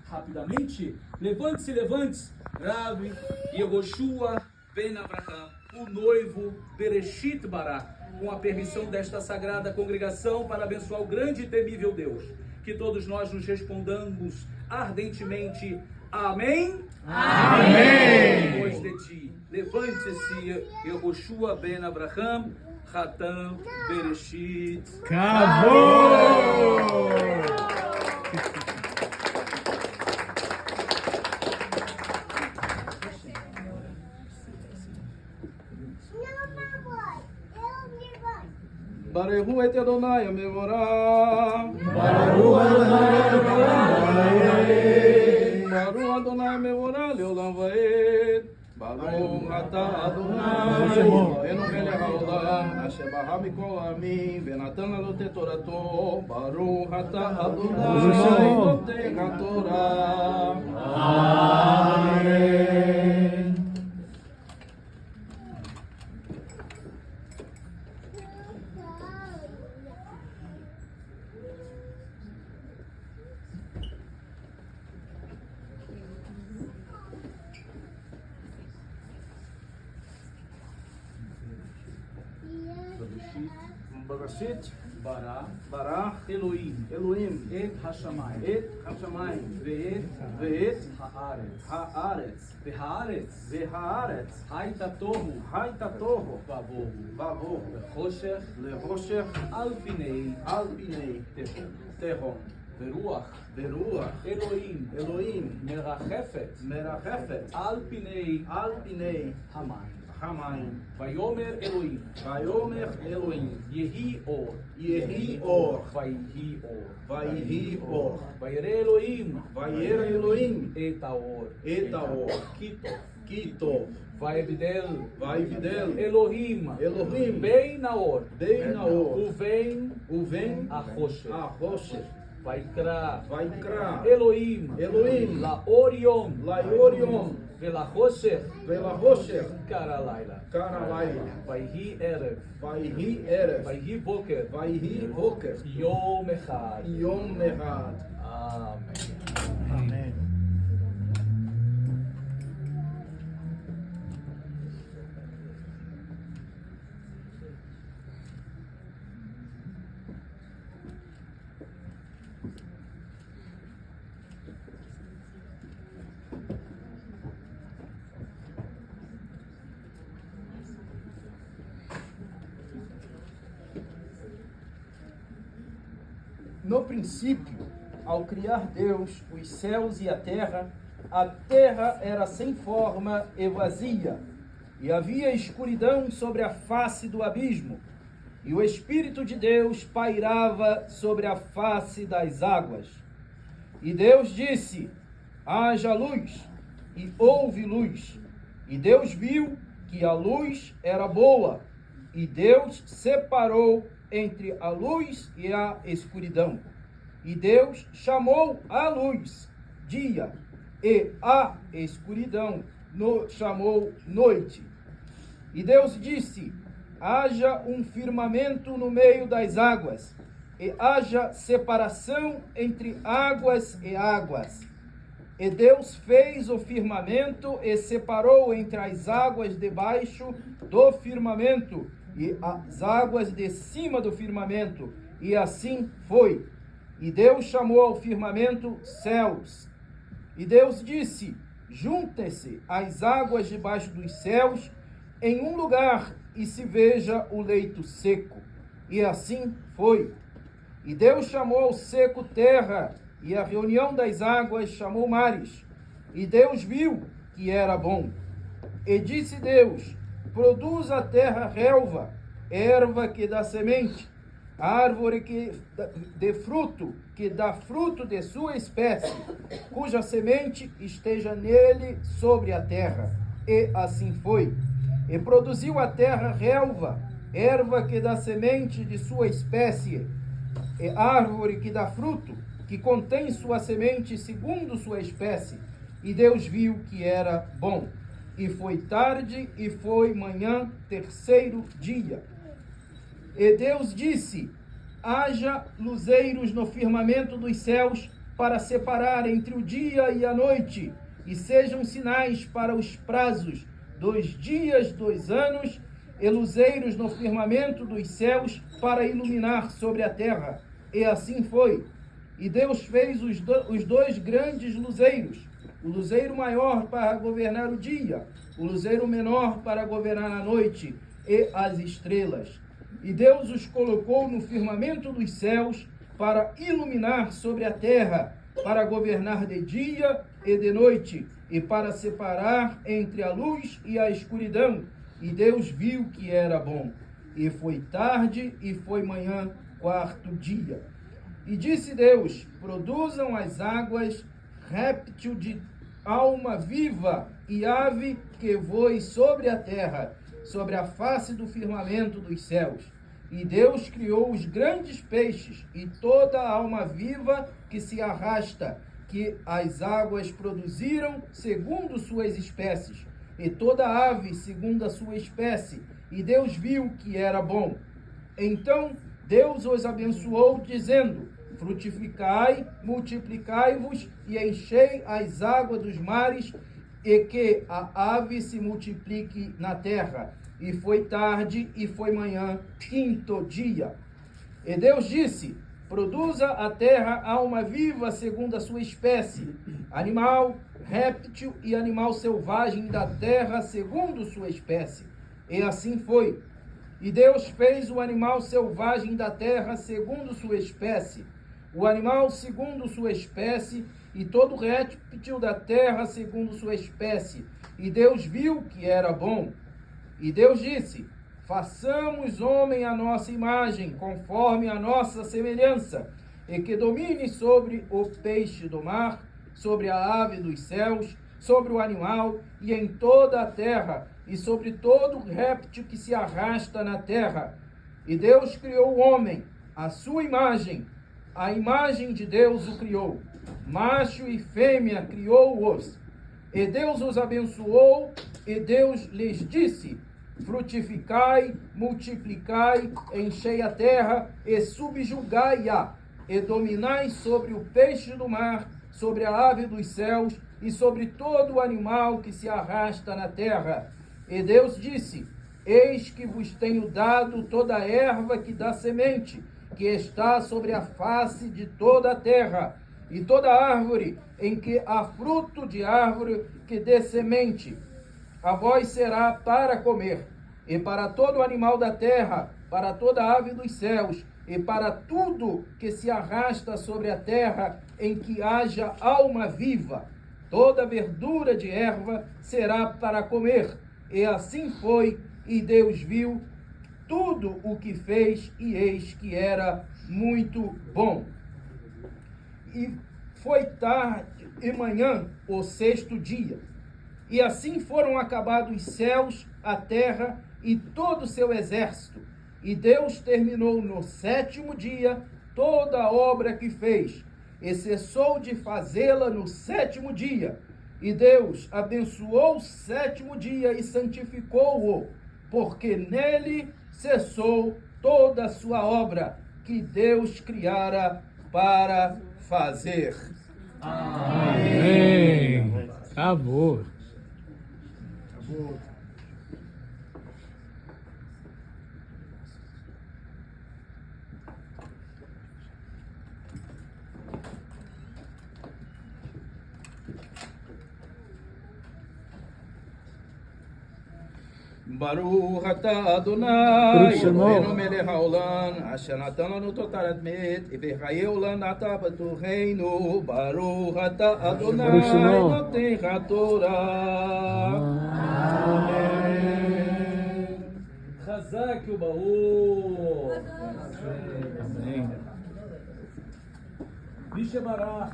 Rapidamente, levante-se, levante-se. Rav Yehoshua Ben Avraham, o noivo Bereshit Bará, com a permissão desta sagrada congregação para abençoar o grande e temível Deus. Que todos nós nos respondamos ardentemente. Amém? Amém! Depois de ti, levante-se, Yehoshua Ben Avraham, Hatan Bereshit. Acabou! Baruch et Adonai Mevorah. Baruch Baruch Adonai Mevorah Leolam Vaed. Baruch Atah Adonai Enu Melech Haolam Asher Bara Mikol Amim Venatan לנו את תורתו. Baruch Atah Adonai Notן HaTorah. Amém. Bereshit Bará bara Elohim Elohim et Hashamayim et Hashamayim ve'et ve'et haaretz haaretz ve'haaretz ve'haaretz hayta tohu hayta tohu vavohu vavohu ve'choshech lechoshech al pinei al pinei tehom tehom ve'ruach veruach Elohim Elohim merachefet merachefet al pinei al pinei hamayim hamayim vayomer Elohim vayomer Elohim yehi or yehi or vayhi or vayhi or vayere Elohim vayer Elohim et haor et haor kitov kitov vayvidel vayvidel Elohim Elohim bein haor bein haor uvein uven achoshet achoshet Vaikra vaikra Elohim Elohim la Orion laorion velachoshet velachoshet karalayla karalayla vayhi erev vayhi erev vayhi boker vayhi boker yom echad. yom echad. Amém. Amém. No princípio, ao criar Deus os céus e a terra era sem forma e vazia, e havia escuridão sobre a face do abismo, e o Espírito de Deus pairava sobre a face das águas. E Deus disse: haja luz, e houve luz. E Deus viu que a luz era boa, e Deus separou entre a luz e a escuridão. E Deus chamou a luz dia, e a escuridão chamou noite. E Deus disse: haja um firmamento no meio das águas, e haja separação entre águas e águas. E Deus fez o firmamento e separou entre as águas debaixo do firmamento e as águas de cima do firmamento, e assim foi. E Deus chamou ao firmamento céus. E Deus disse: juntem-se as águas debaixo dos céus em um lugar, e se veja o leito seco. E assim foi. E Deus chamou ao seco terra, e a reunião das águas chamou mares. E Deus viu que era bom. E disse Deus: produz a terra relva, erva que dá semente, árvore que dê fruto, que dá fruto de sua espécie, cuja semente esteja nele sobre a terra. E assim foi. E produziu a terra relva, erva que dá semente de sua espécie, e árvore que dá fruto, que contém sua semente segundo sua espécie. E Deus viu que era bom. E foi tarde, e foi manhã, terceiro dia. E Deus disse: haja luzeiros no firmamento dos céus para separar entre o dia e a noite, e sejam sinais para os prazos dos dias dos anos, e luzeiros no firmamento dos céus para iluminar sobre a terra. E assim foi. E Deus fez os dois grandes luzeiros, o luzeiro maior para governar o dia, o luzeiro menor para governar a noite, e as estrelas. E Deus os colocou no firmamento dos céus para iluminar sobre a terra, para governar de dia e de noite, e para separar entre a luz e a escuridão. E Deus viu que era bom. E foi tarde e foi manhã, quarto dia. E disse Deus: produzam as águas réptil de alma viva e ave que voe sobre a terra, sobre a face do firmamento dos céus. E Deus criou os grandes peixes e toda a alma viva que se arrasta, que as águas produziram segundo suas espécies, e toda ave segundo a sua espécie. E Deus viu que era bom. Então Deus os abençoou, dizendo: frutificai, multiplicai-vos e enchei as águas dos mares, e que a ave se multiplique na terra. E foi tarde e foi manhã, quinto dia. E Deus disse: produza a terra alma viva segundo a sua espécie, animal, réptil e animal selvagem da terra segundo sua espécie. E assim foi. E Deus fez o animal selvagem da terra segundo sua espécie, o animal segundo sua espécie, e todo réptil da terra segundo sua espécie. E Deus viu que era bom. E Deus disse: façamos homem à nossa imagem, conforme a nossa semelhança, e que domine sobre o peixe do mar, sobre a ave dos céus, sobre o animal e em toda a terra, e sobre todo réptil que se arrasta na terra. E Deus criou o homem, à sua imagem, a imagem de Deus o criou, macho e fêmea criou-os. E Deus os abençoou, e Deus lhes disse: frutificai, multiplicai, enchei a terra e subjugai-a, e dominai sobre o peixe do mar, sobre a ave dos céus e sobre todo o animal que se arrasta na terra. E Deus disse: eis que vos tenho dado toda a erva que dá semente, que está sobre a face de toda a terra, e toda árvore em que há fruto de árvore que dê semente, a vós será para comer, e para todo animal da terra, para toda ave dos céus, e para tudo que se arrasta sobre a terra, em que haja alma viva, toda verdura de erva será para comer. E assim foi, e Deus viu tudo o que fez, e eis que era muito bom. E foi tarde e manhã, o sexto dia. E assim foram acabados os céus, a terra e todo o seu exército. E Deus terminou no sétimo dia toda a obra que fez, e cessou de fazê-la no sétimo dia. E Deus abençoou o sétimo dia e santificou-o, porque nele cessou toda a sua obra que Deus criara para fazer. Amém. Acabou. Baruch atah Adonai, Baruch Shemo. Eloheinu melech haolam, asher natan lanu totarat met, v'chayei olam atah b'torheinu. Baruch atah Adonai, Baruch Shemo. noten haTorah. חזק וברוך. Amém. מי שברח,